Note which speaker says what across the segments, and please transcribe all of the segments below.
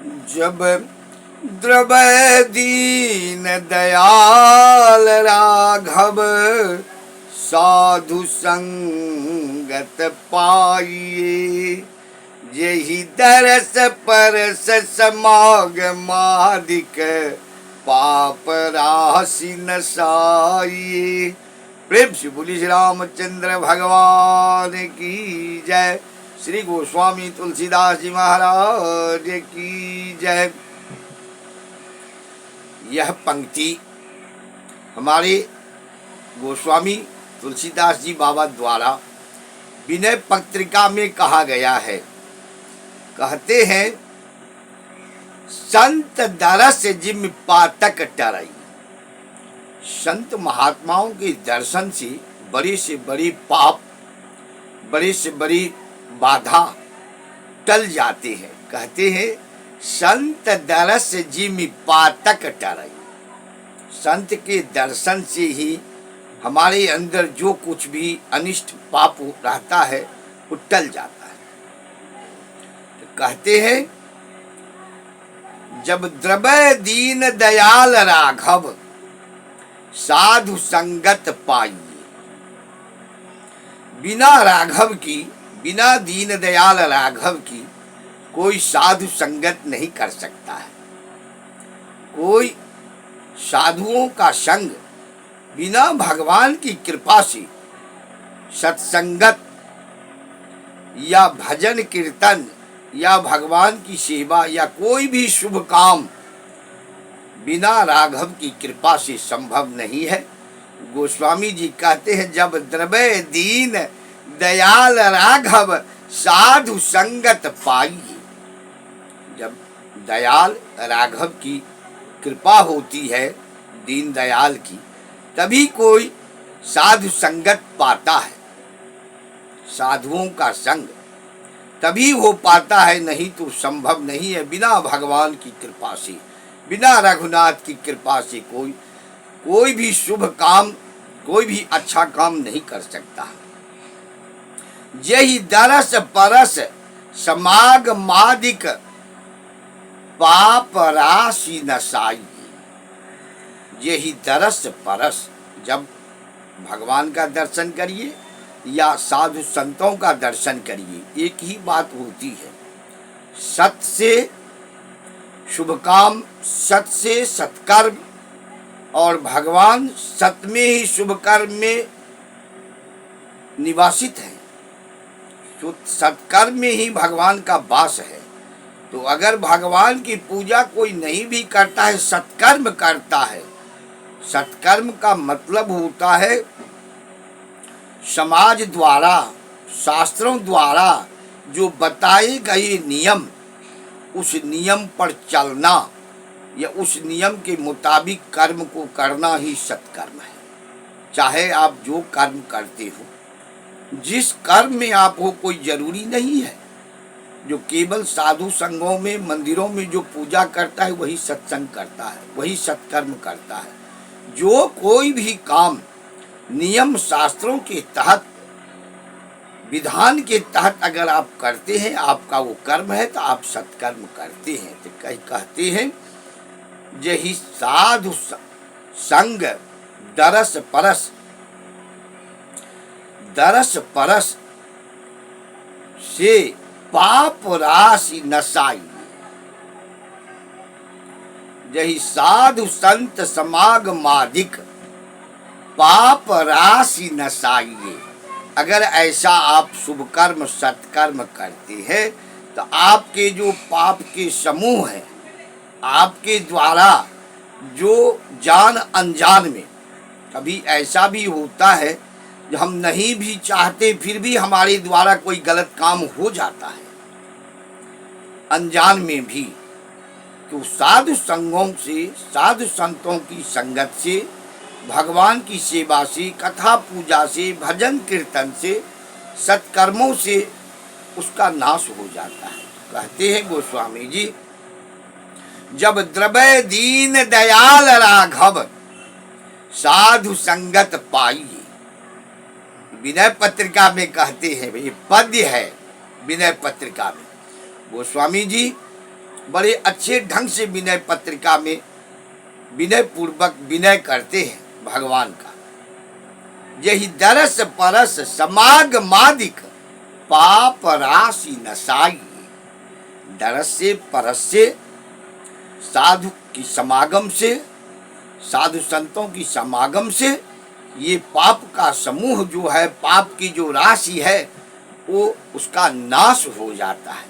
Speaker 1: जब द्रवय दीन दयाल राघव साधु संगत पाइए, यही दरस परस समागमादिक पाप राशि नसाइए। प्रेम से बोली श्री रामचंद्र भगवान की जय। श्री गोस्वामी तुलसीदास जी महाराज की जय। यह पंक्ति हमारे गोस्वामी तुलसीदास जी बाबा द्वारा विनय पत्रिका में कहा गया है। कहते हैं, संत दरस जिम पातक टरई। संत महात्माओं के दर्शन से बड़ी पाप, बड़ी से बड़ी बाधा टल जाते हैं। कहते हैं, संत दरस जिम पातक टरई। संत के दर्शन से ही हमारे अंदर जो कुछ भी अनिष्ट पाप रहता है वो टल जाता है। तो कहते हैं, जब द्रवय दीन दयाल राघव साधु संगत पाइए। बिना राघव की, बिना दीन दयाल राघव की कोई साधु संगत नहीं कर सकता है। कोई साधुओं का संग बिना भगवान की कृपा से, सत्संगत या भजन कीर्तन या भगवान की सेवा या कोई भी शुभ काम बिना राघव की कृपा से संभव नहीं है। गोस्वामी जी कहते हैं, जब द्रवय दीन दयाल राघव साधु संगत पाइए। जब दयाल राघव की कृपा होती है, दीन दयाल की, तभी कोई साधु संगत पाता है। साधुओं का संग तभी हो पाता है, नहीं तो संभव नहीं है। बिना भगवान की कृपा से, बिना रघुनाथ की कृपा से कोई भी शुभ काम, कोई भी अच्छा काम नहीं कर सकता। यही दरस परस समागमादिक पाप राशि नसाई। यही दरस परस, जब भगवान का दर्शन करिए या साधु संतों का दर्शन करिए, एक ही बात होती है। सत से शुभ काम, सत से सत्कर्म, और भगवान सत में ही शुभ कर्म में निवासित है। सत्कर्म में ही भगवान का वास है। तो अगर भगवान की पूजा कोई नहीं भी करता है, सत्कर्म करता है, सत्कर्म का मतलब होता है समाज द्वारा, शास्त्रों द्वारा जो बताए गए नियम, उस नियम पर चलना या उस नियम के मुताबिक कर्म को करना ही सत्कर्म है। चाहे आप जो कर्म करते हो, जिस कर्म में आप हो, कोई जरूरी नहीं है। जो केवल साधु संघों में, मंदिरों में जो पूजा करता है वही सत्संग करता है, वही सत्कर्म करता है। जो कोई भी काम नियम शास्त्रों के तहत, विधान के तहत अगर आप करते हैं, आपका वो कर्म है, तो आप सत्कर्म करते हैं। तो कहते हैं, यही साधु संग दरस परस, दरस परस से पाप राशि नसाई। यही साधु संत समागमादिक पाप राशि नसाइए। अगर ऐसा आप शुभ कर्म सत्कर्म करते हैं, तो आपके जो पाप के समूह हैं, आपके द्वारा जो जान अनजान में, कभी ऐसा भी होता है जो हम नहीं भी चाहते फिर भी हमारे द्वारा कोई गलत काम हो जाता है, अनजान में भी। तो साधु संगों से, साधु संतों की संगत से, भगवान की सेवा से, कथा पूजा से, भजन कीर्तन से, सत्कर्मों से उसका नाश हो जाता है। कहते हैं गोस्वामी जी, जब द्रवय दीन दयाल राघव साधु संगत पाइए। विनय पत्रिका में कहते हैं, ये पद्य है विनय पत्रिका में। गोस्वामी जी बड़े अच्छे ढंग से विनय पत्रिका में विनय पूर्वक विनय करते हैं भगवान का। यही दरस परस समागमादिक पाप राशि नसाई। दरस से परस से साधु की समागम से, साधु संतों की समागम से ये पाप का समूह जो है, पाप की जो राशि है वो उसका नाश हो जाता है।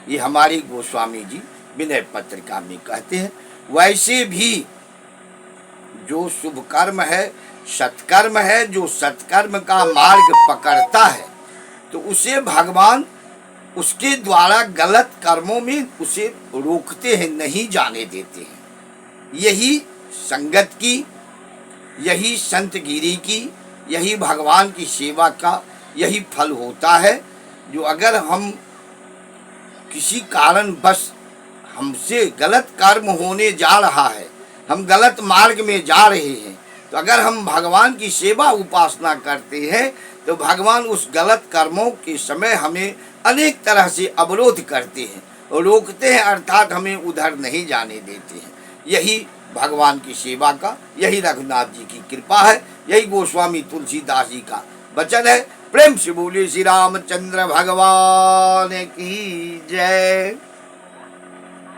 Speaker 1: ये हमारे गोस्वामी जी विनय पत्रिका में कहते हैं। वैसे भी जो शुभ कर्म है, सत्कर्म है, जो सत्कर्म का मार्ग पकड़ता है तो उसे भगवान उसके द्वारा गलत कर्मों में उसे रोकते हैं, नहीं जाने देते हैं। यही संगत की, यही संतगिरी की, यही भगवान की सेवा का यही फल होता है। जो अगर हम किसी कारण बस हमसे गलत कर्म होने जा रहा है, हम गलत मार्ग में जा रहे हैं, तो अगर हम भगवान की सेवा उपासना करते हैं तो भगवान उस गलत कर्मों के समय हमें अनेक तरह से अवरोध करते हैं, रोकते हैं, अर्थात हमें उधर नहीं जाने देते हैं। यही भगवान की सेवा का, यही रघुनाथ जी की कृपा है, यही गोस्वामी तुलसीदास जी का वचन है। प्रेम से बोलिए श्री रामचंद्र भगवान की जय।